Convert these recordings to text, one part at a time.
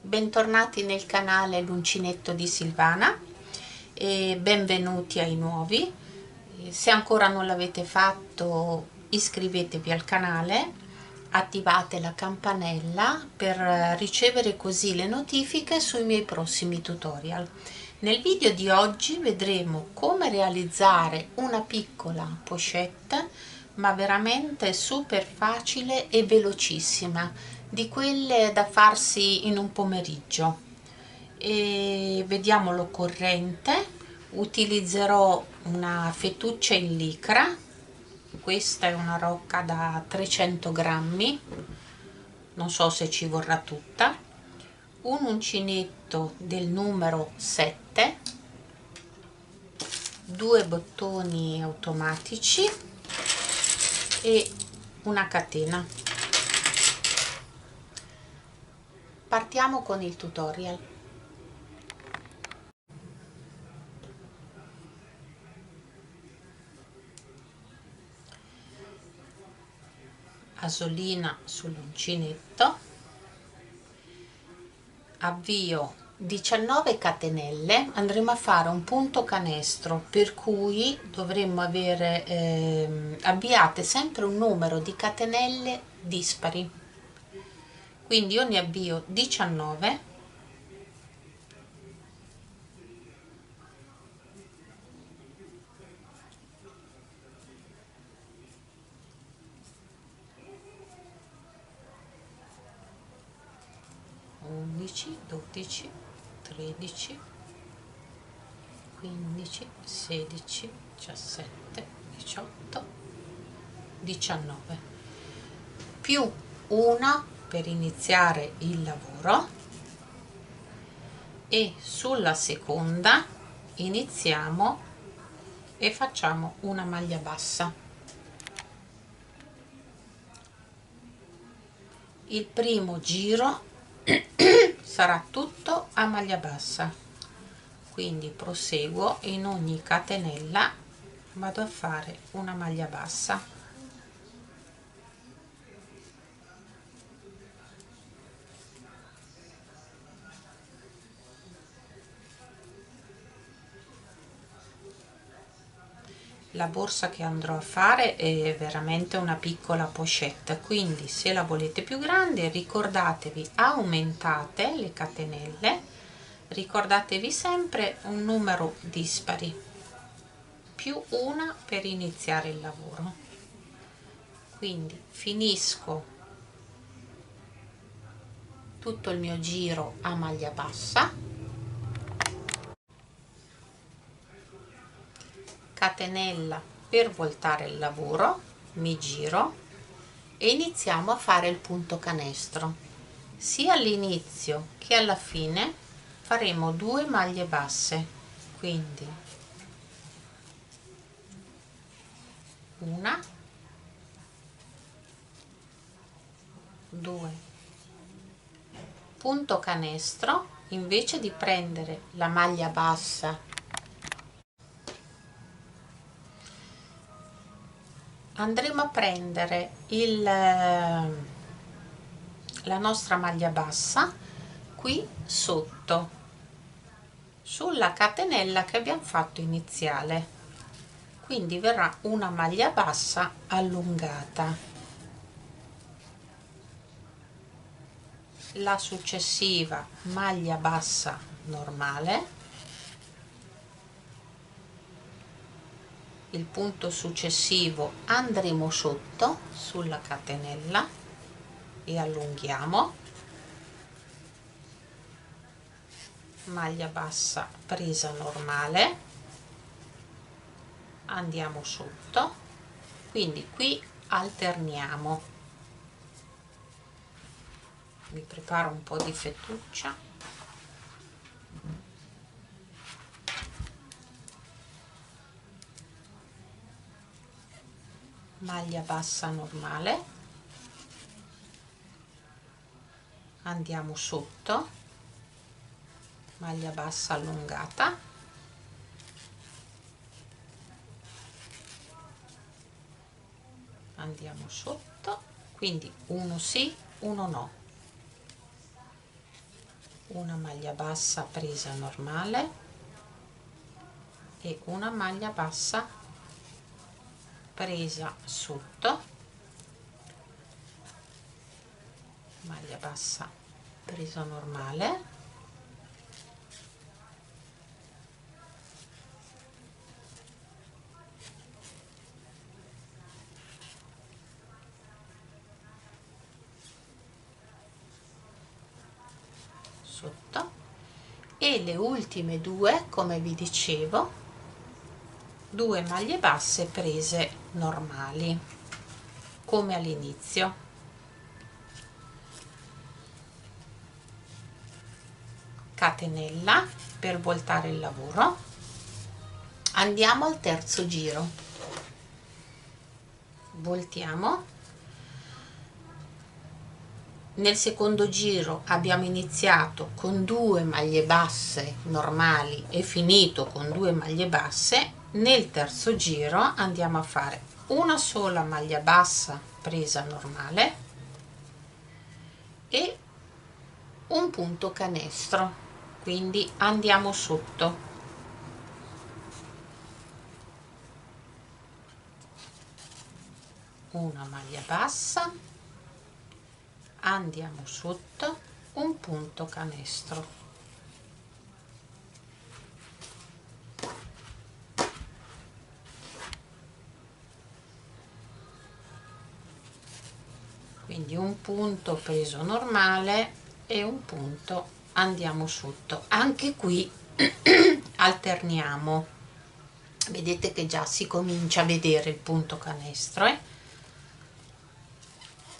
bentornati nel canale L'Uncinetto di Silvana e benvenuti ai nuovi. Se ancora non l'avete fatto, iscrivetevi al canale, attivate la campanella per ricevere così le notifiche sui miei prossimi tutorial. Nel video di oggi vedremo come realizzare una piccola pochette, ma veramente super facile e velocissima, di quelle da farsi in un pomeriggio. E vediamo l'occorrente. Utilizzerò una fettuccia in licra, questa è una rocca da 300 grammi, non so se ci vorrà tutta, un uncinetto del numero 7, due bottoni automatici e una catena. Partiamo con il tutorial. Asolina sull'uncinetto, avvio 19 catenelle, andremo a fare un punto canestro, per cui dovremmo avere avviate sempre un numero di catenelle dispari, quindi io ne avvio 19 . 11, 12, 13, 15, 16, 17, 18, 19, più una per iniziare il lavoro, e sulla seconda iniziamo e facciamo una maglia bassa. Il primo giro sarà tutto a maglia bassa, quindi proseguo, in ogni catenella vado a fare una maglia bassa. La borsa che andrò a fare è veramente una piccola pochette, quindi se la volete più grande ricordatevi, aumentate le catenelle, ricordatevi sempre un numero dispari, più una per iniziare il lavoro. Quindi finisco tutto il mio giro a maglia bassa, catenella per voltare il lavoro, mi giro e iniziamo a fare il punto canestro. Sia all'inizio che alla fine faremo 2 maglie basse, quindi una, 2, punto canestro. Invece di prendere la maglia bassa andremo a prendere la nostra maglia bassa qui sotto, sulla catenella che abbiamo fatto iniziale, quindi verrà una maglia bassa allungata. La successiva maglia bassa normale, il punto successivo andremo sotto sulla catenella e allunghiamo, maglia bassa presa normale, andiamo sotto, quindi qui alterniamo. Mi preparo un po' di fettuccia, maglia bassa normale, andiamo sotto, maglia bassa allungata, andiamo sotto, quindi uno sì, uno no, una maglia bassa presa normale e una maglia bassa presa sotto, maglia bassa presa normale, sotto, e le ultime due, come vi dicevo, due maglie basse prese normali come all'inizio. Catenella per voltare il lavoro. Andiamo al terzo giro, voltiamo. Nel secondo giro abbiamo iniziato con 2 maglie basse normali e finito con 2 maglie basse. Nel terzo giro andiamo a fare una sola maglia bassa presa normale e un punto canestro, quindi andiamo sotto, una maglia bassa, andiamo sotto, un punto canestro, quindi un punto preso normale e un punto andiamo sotto. Anche qui alterniamo, vedete che già si comincia a vedere il punto canestro,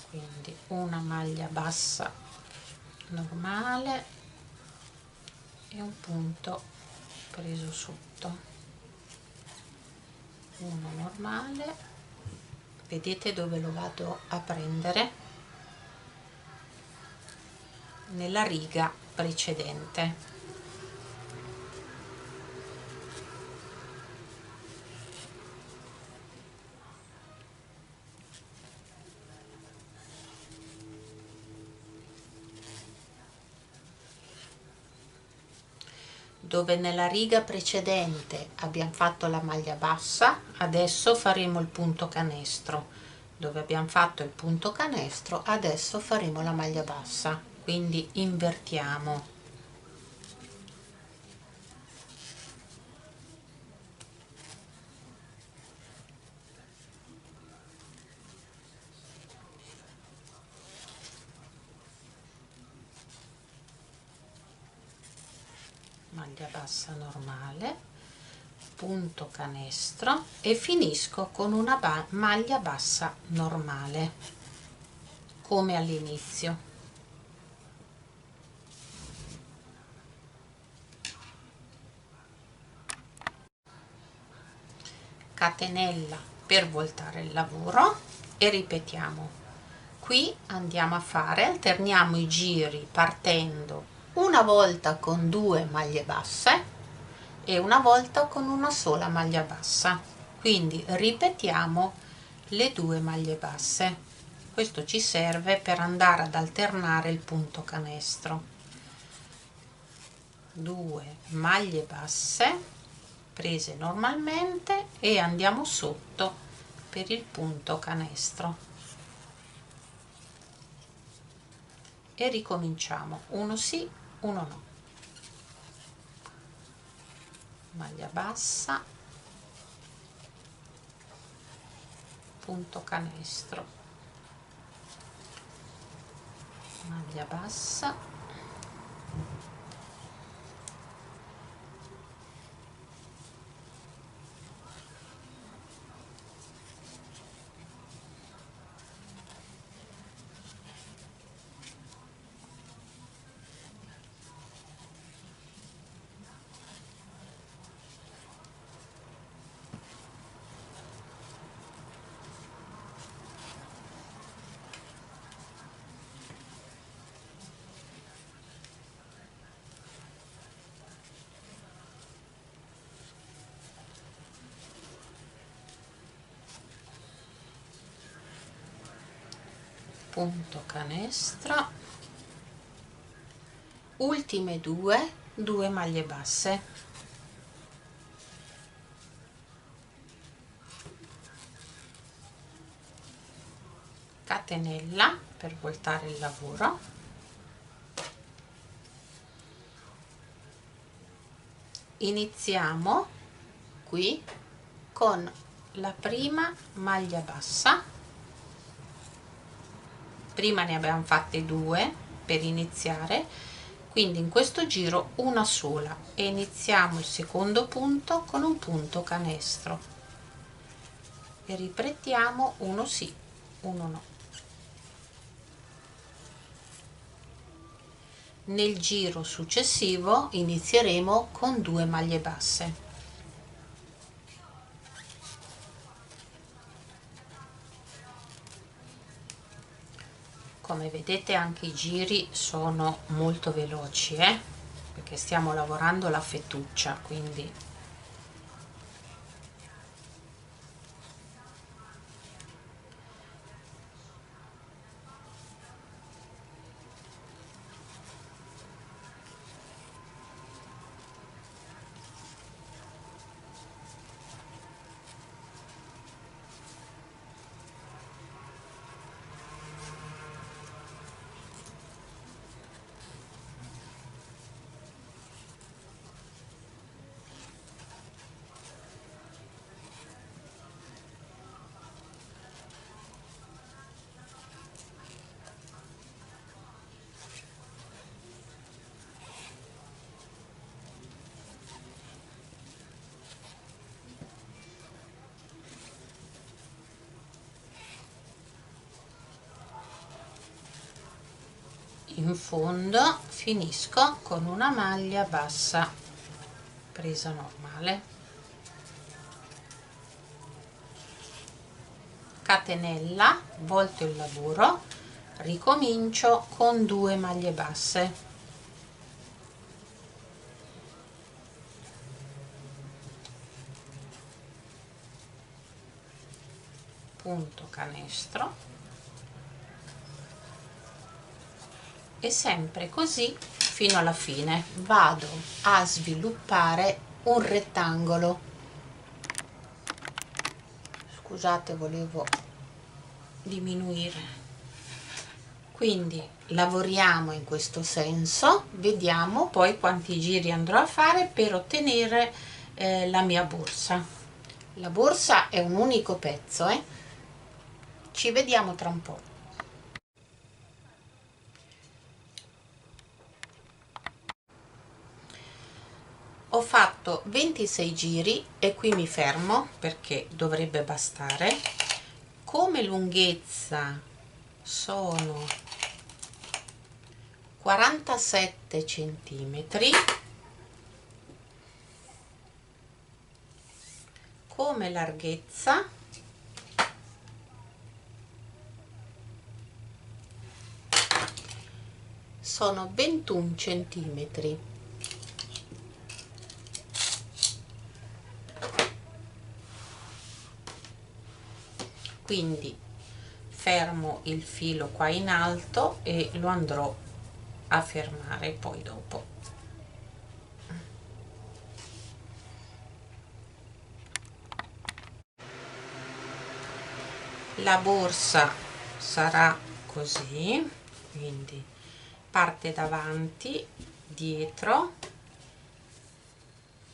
quindi una maglia bassa normale e un punto preso sotto, uno normale, vedete dove lo vado a prendere? Nella riga precedente. Dove nella riga precedente abbiamo fatto la maglia bassa, adesso faremo il punto canestro. Dove abbiamo fatto il punto canestro, adesso faremo la maglia bassa, quindi invertiamo. Maglia bassa normale, punto canestro e finisco con una maglia bassa normale come all'inizio. Catenella per voltare il lavoro e ripetiamo. Qui andiamo a fare, alterniamo i giri partendo una volta con 2 maglie basse e una volta con una sola maglia bassa, quindi ripetiamo le 2 maglie basse. Questo ci serve per andare ad alternare il punto canestro. 2 maglie basse prese normalmente e andiamo sotto per il punto canestro e ricominciamo, uno sì, uno no, maglia bassa, punto canestro, maglia bassa, punto canestro, ultime due maglie basse, catenella per voltare il lavoro, iniziamo qui con la prima maglia bassa. Prima ne abbiamo fatte due per iniziare, quindi in questo giro una sola, e iniziamo il secondo punto con un punto canestro e ripetiamo uno sì, uno no. Nel giro successivo inizieremo con 2 maglie basse. Come vedete anche i giri sono molto veloci, perché stiamo lavorando la fettuccia, quindi in fondo finisco con una maglia bassa presa normale, catenella, volto il lavoro, ricomincio con 2 maglie basse, punto canestro, e sempre così fino alla fine. Vado a sviluppare un rettangolo. Scusate, volevo diminuire. Quindi lavoriamo in questo senso, vediamo poi quanti giri andrò a fare per ottenere la mia borsa. La borsa è un unico pezzo, ci vediamo tra un po'. Ho fatto 26 giri e qui mi fermo perché dovrebbe bastare. Come lunghezza sono 47 centimetri, come larghezza sono 21 centimetri. Quindi fermo il filo qua in alto e lo andrò a fermare poi dopo. La borsa sarà così, quindi parte davanti, dietro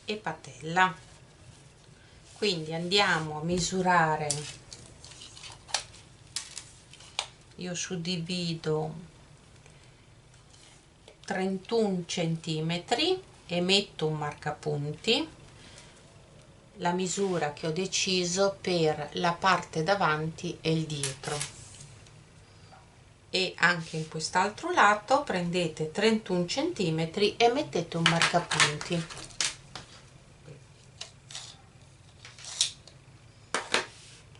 e patella. Quindi andiamo a misurare. Io suddivido 31 centimetri e metto un marcapunti, la misura che ho deciso per la parte davanti e il dietro, e anche in quest'altro lato prendete 31 centimetri e mettete un marcapunti.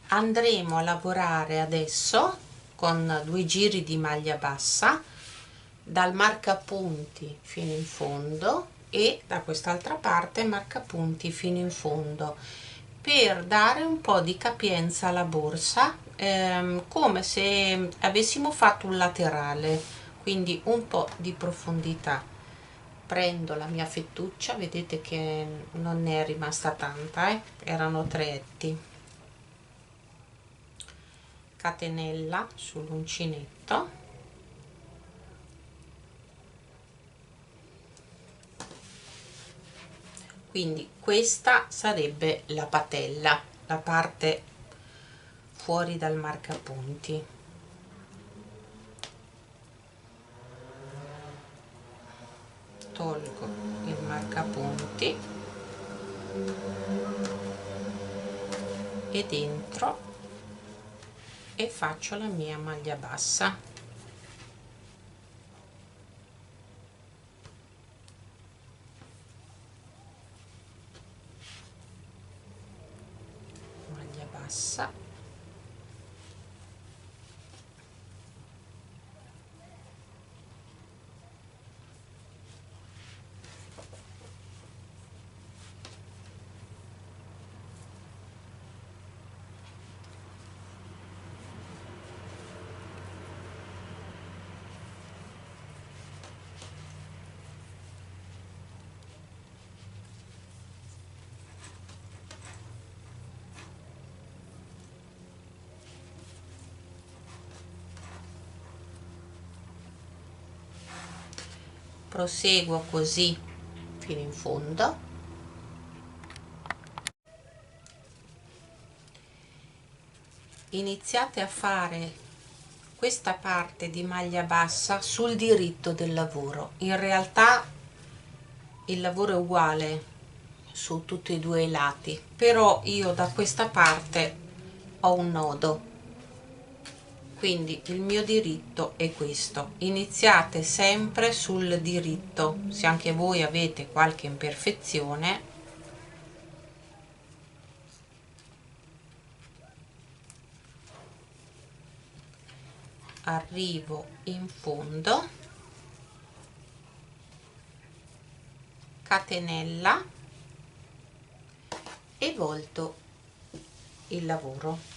Andremo a lavorare adesso con 2 giri di maglia bassa dal marcapunti fino in fondo e da quest'altra parte marcapunti fino in fondo, per dare un po' di capienza alla borsa, come se avessimo fatto un laterale, quindi un po' di profondità. prendo la mia fettuccia, vedete che non ne è rimasta tanta, erano 3 etti, catenella sull'uncinetto, quindi questa sarebbe la patella, la parte fuori dal marcapunti. Tolgo il marcapunti e dentro e faccio la mia maglia bassa. Maglia bassa, proseguo così fino in fondo. Iniziate a fare questa parte di maglia bassa sul diritto del lavoro. In realtà il lavoro è uguale su tutti e due i lati, però io da questa parte ho un nodo, quindi il mio diritto è questo. Iniziate sempre sul diritto, se anche voi avete qualche imperfezione arrivo in fondo, catenella e volto il lavoro.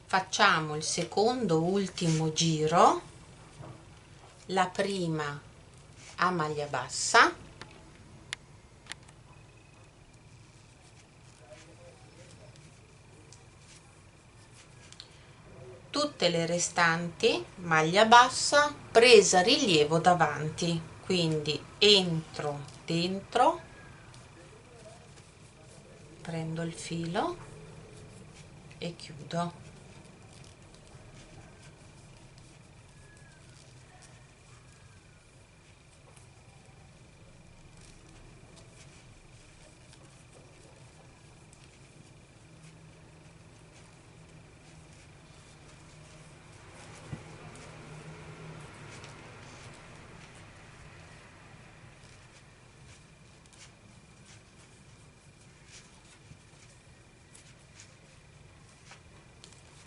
Facciamo il secondo ultimo giro, la prima a maglia bassa, tutte le restanti maglia bassa, presa rilievo davanti, quindi entro dentro, prendo il filo e chiudo.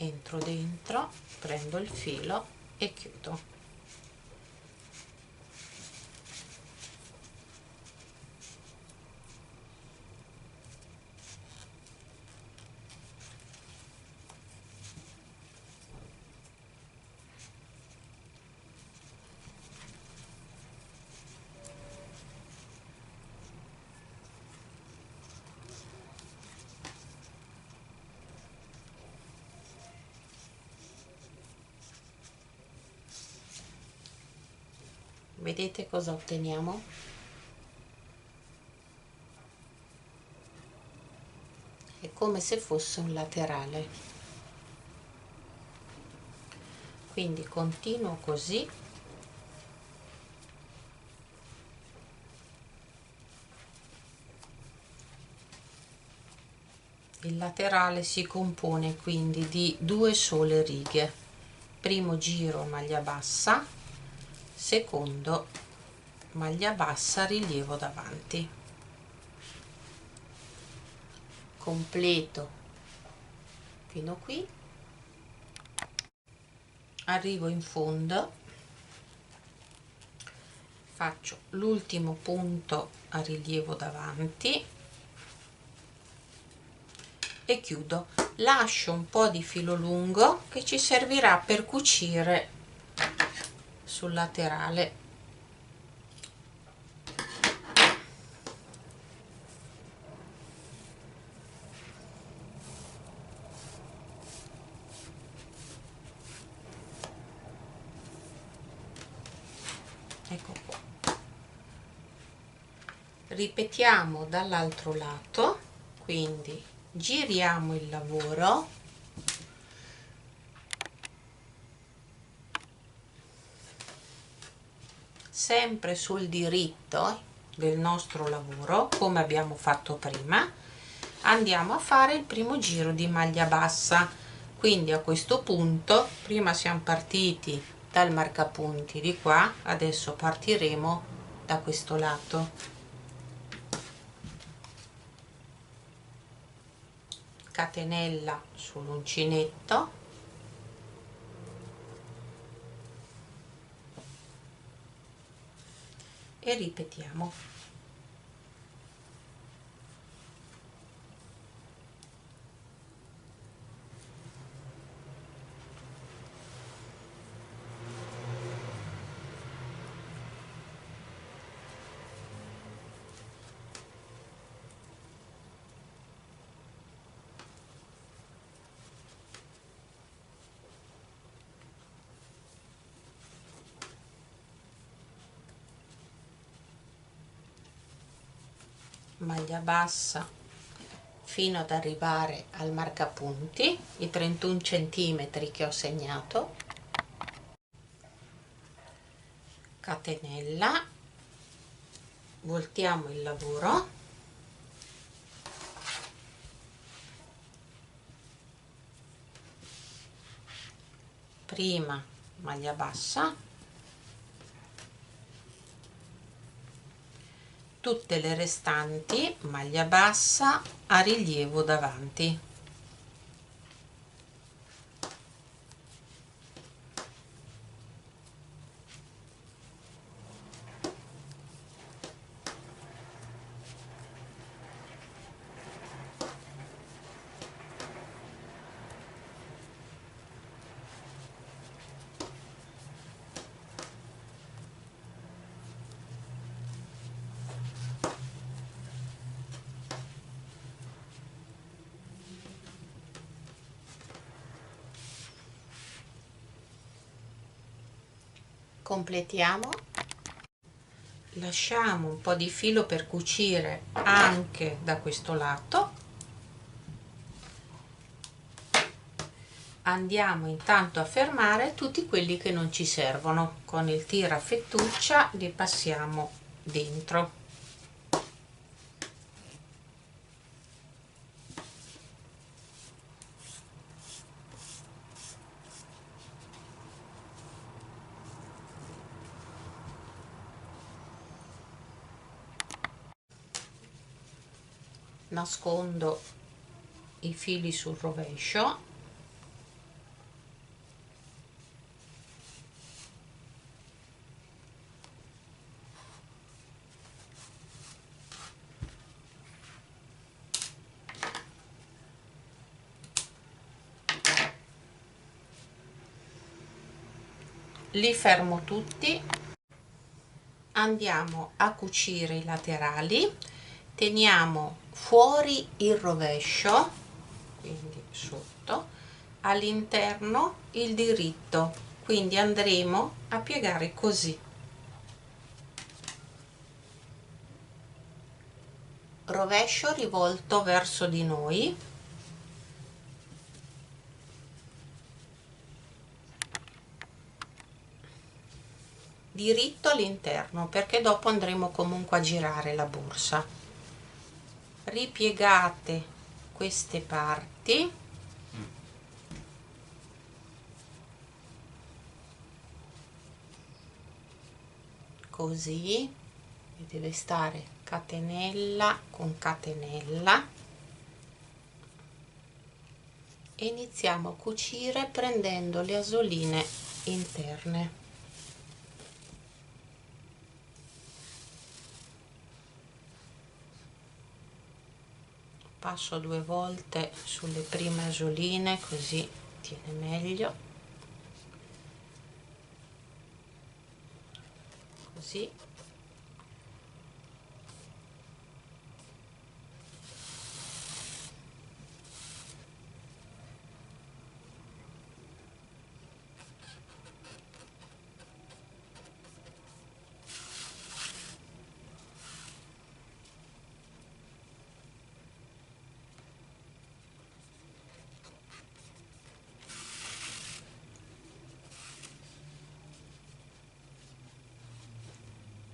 Entro dentro, prendo il filo e chiudo. Vedete cosa otteniamo? È come se fosse un laterale. Quindi continuo così. Il laterale si compone quindi di 2 sole righe. Primo giro maglia bassa, secondo maglia bassa, rilievo davanti. Completo fino qui, arrivo in fondo, faccio l'ultimo punto a rilievo davanti e chiudo. Lascio un po' di filo lungo che ci servirà per cucire sul laterale. ecco qua. Ripetiamo dall'altro lato, quindi giriamo il lavoro, sempre sul diritto del nostro lavoro, come abbiamo fatto prima. Andiamo a fare il primo giro di maglia bassa, quindi a questo punto prima siamo partiti dal marcapunti di qua, adesso partiremo da questo lato. Catenella sull'uncinetto, e ripetiamo. Maglia bassa fino ad arrivare al marcapunti, i 31 centimetri che ho segnato, catenella, voltiamo il lavoro, prima maglia bassa, tutte le restanti maglia bassa a rilievo davanti. Completiamo, lasciamo un po' di filo per cucire anche da questo lato, andiamo intanto a fermare tutti quelli che non ci servono, con il tira fettuccia li passiamo dentro. Nascondo i fili sul rovescio, li fermo tutti, andiamo a cucire i laterali, teniamo fuori il rovescio, quindi sotto, all'interno il diritto, quindi andremo a piegare così, rovescio rivolto verso di noi, diritto all'interno, perché dopo andremo comunque a girare la borsa. Ripiegate queste parti, così, e deve stare catenella con catenella, e iniziamo a cucire prendendo le asoline interne. Passo 2 volte sulle prime asoline, così tiene meglio, così.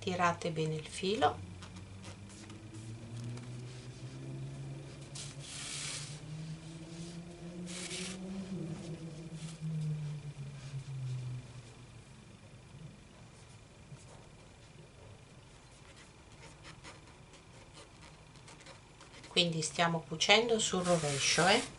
tirate bene il filo, quindi stiamo cucendo sul rovescio,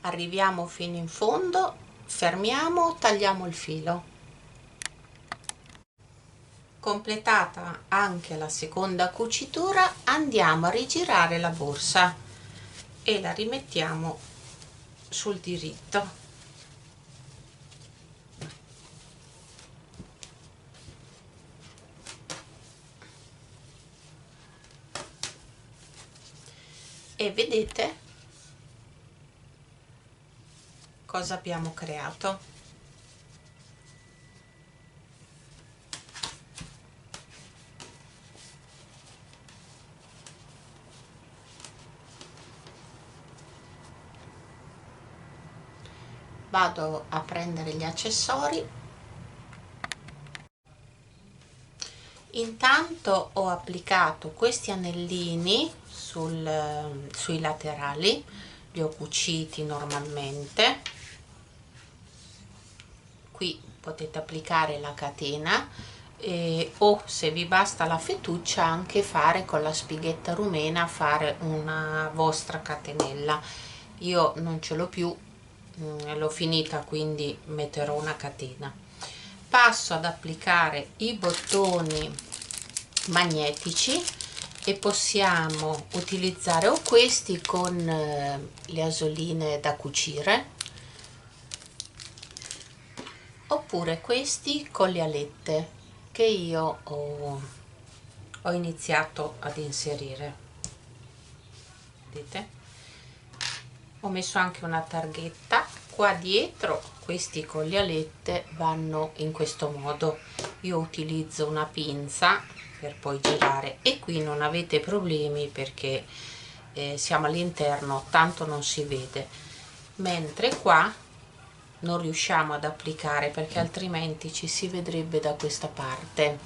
arriviamo fino in fondo, fermiamo, tagliamo il filo. Completata anche la seconda cucitura, andiamo a rigirare la borsa e la rimettiamo sul diritto. E vedete cosa abbiamo creato. Vado a prendere gli accessori. Intanto ho applicato questi anellini sui laterali, li ho cuciti normalmente. Qui potete applicare la catena o, se vi basta la fettuccia, anche fare con la spighetta rumena, fare una vostra catenella. Io non ce l'ho più, l'ho finita, quindi metterò una catena. Passo ad applicare i bottoni magnetici e possiamo utilizzare o questi con le asoline da cucire, oppure questi con le alette che io ho iniziato ad inserire. Vedete? Ho messo anche una targhetta qua dietro. Questi con le alette vanno in questo modo. Io utilizzo una pinza per poi girare, e qui non avete problemi perché siamo all'interno, tanto non si vede, mentre qua non riusciamo ad applicare perché altrimenti ci si vedrebbe da questa parte,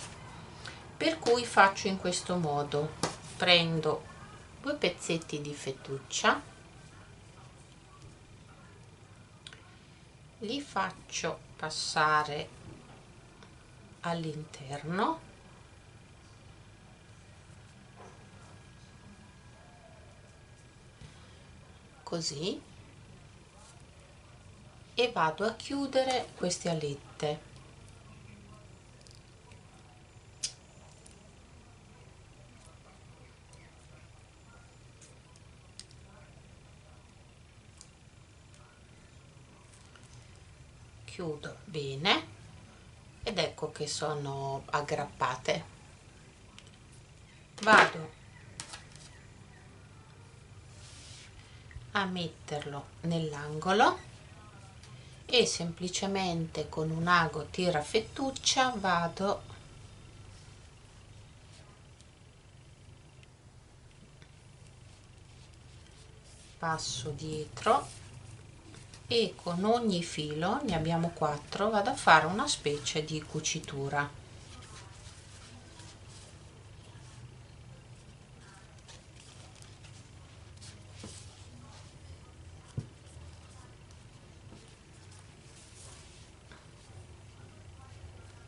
per cui faccio in questo modo: prendo 2 pezzetti di fettuccia, li faccio passare all'interno, così, e vado a chiudere queste alette. Chiudo bene ed ecco che sono aggrappate. Vado a metterlo nell'angolo e semplicemente con un ago tira fettuccia vado passo dietro e con ogni filo, ne abbiamo 4, vado a fare una specie di cucitura.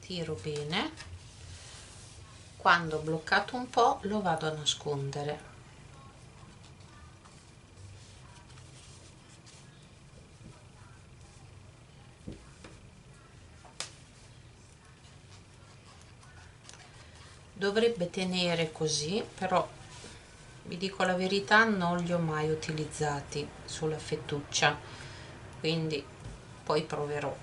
Tiro bene, quando ho bloccato un po' lo vado a nascondere. Dovrebbe tenere così, però vi dico la verità, non li ho mai utilizzati sulla fettuccia, quindi poi proverò.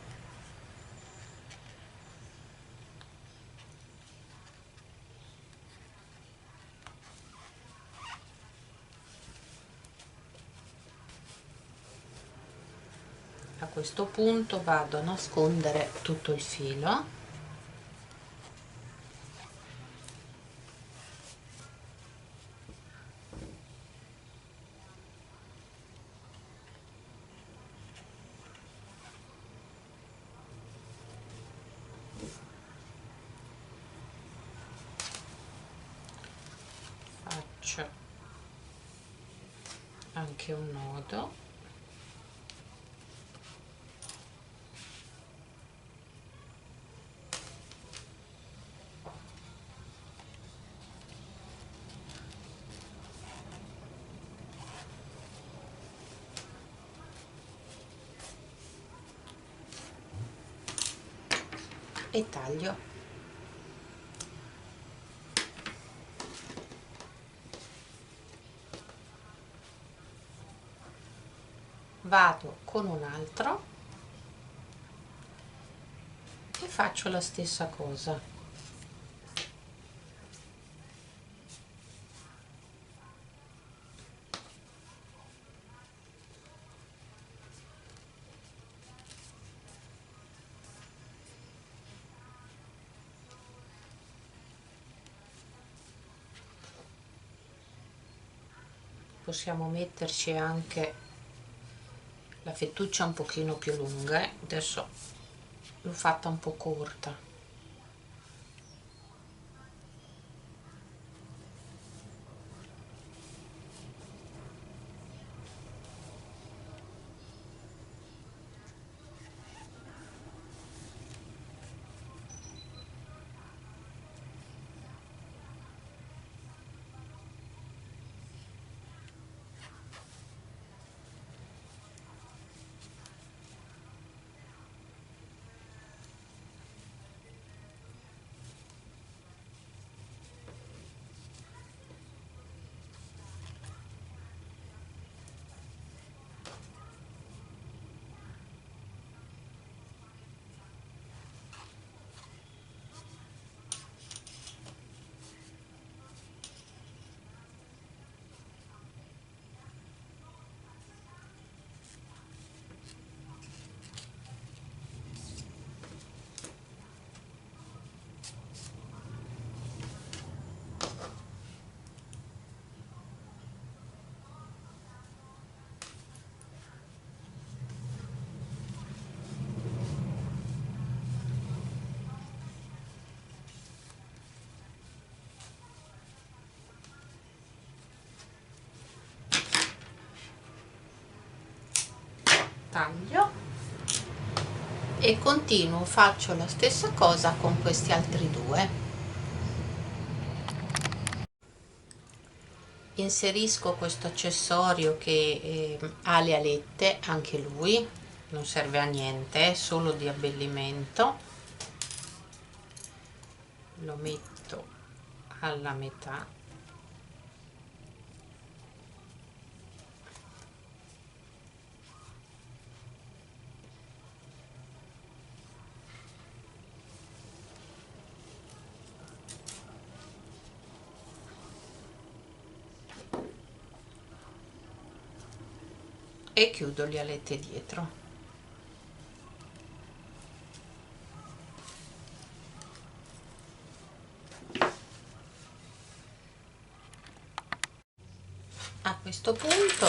A questo punto vado a nascondere tutto il filo. Faccio anche un nodo. E taglio. Vado con un altro e faccio la stessa cosa. Possiamo metterci anche la fettuccia un pochino più lunga, adesso l'ho fatta un po' corta. Taglio e continuo, faccio la stessa cosa con questi altri due. Inserisco questo accessorio che ha le alette, anche lui non serve a niente, è solo di abbellimento. Lo metto alla metà. E chiudo le alette dietro. A questo punto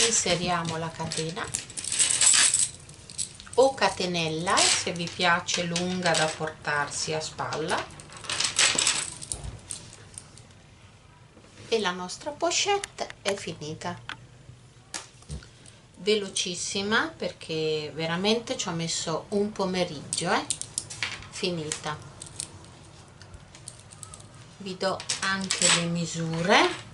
inseriamo la catena o catenella se vi piace lunga da portarsi a spalla, e la nostra pochette è finita. Velocissima, perché veramente ci ho messo un pomeriggio, finita. Vi do anche le misure.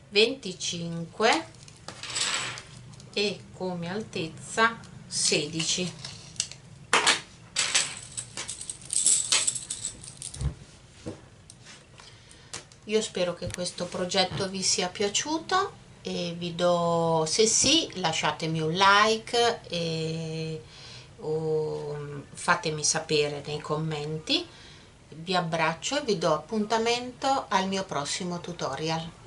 (25) e come altezza 16. Io spero che questo progetto vi sia piaciuto e vi do, se sì, lasciatemi un like o fatemi sapere nei commenti. Vi abbraccio e vi do appuntamento al mio prossimo tutorial.